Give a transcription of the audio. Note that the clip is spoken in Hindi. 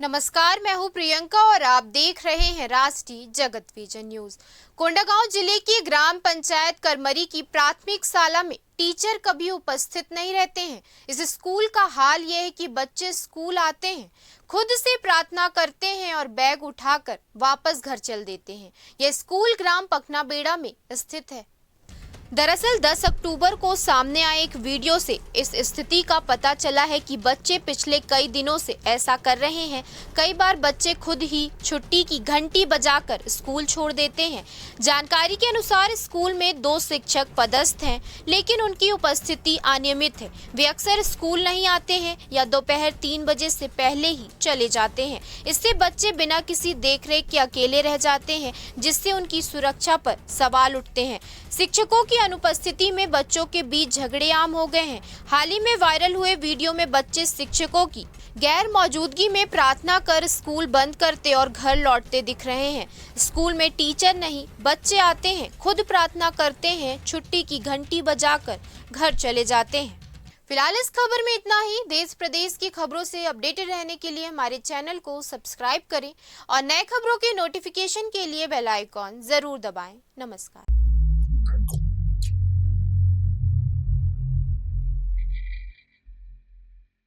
नमस्कार, मैं हूं प्रियंका और आप देख रहे हैं राष्ट्रीय जगत विजन न्यूज। कोंडागांव जिले की ग्राम पंचायत करमरी की प्राथमिक शाला में टीचर कभी उपस्थित नहीं रहते हैं। इस स्कूल का हाल यह है कि बच्चे स्कूल आते हैं, खुद से प्रार्थना करते हैं और बैग उठाकर वापस घर चल देते हैं। यह स्कूल ग्राम पखनाबेड़ा में स्थित है। दरअसल 10 अक्टूबर को सामने आए एक वीडियो से इस स्थिति का पता चला है कि बच्चे पिछले कई दिनों से ऐसा कर रहे हैं। कई बार बच्चे खुद ही छुट्टी की घंटी बजाकर स्कूल छोड़ देते हैं। जानकारी के अनुसार स्कूल में 2 शिक्षक पदस्थ हैं, लेकिन उनकी उपस्थिति अनियमित है। वे अक्सर स्कूल नहीं आते हैं या दोपहर 3 बजे से पहले ही चले जाते हैं। इससे बच्चे बिना किसी देखरेख के अकेले रह जाते हैं, जिससे उनकी सुरक्षा पर सवाल उठते हैं। शिक्षकों की अनुपस्थिति में बच्चों के बीच झगड़े आम हो गए हैं। हाल ही में वायरल हुए वीडियो में बच्चे शिक्षकों की गैर मौजूदगी में प्रार्थना कर स्कूल बंद करते और घर लौटते दिख रहे हैं। स्कूल में टीचर नहीं, बच्चे आते हैं, खुद प्रार्थना करते हैं, छुट्टी की घंटी बजाकर घर चले जाते हैं। फिलहाल इस खबर में इतना ही। देश प्रदेश की खबरों से अपडेटेड रहने के लिए हमारे चैनल को सब्सक्राइब करें और नए खबरों के नोटिफिकेशन के लिए बेल आइकॉन जरूर दबाएं। नमस्कार।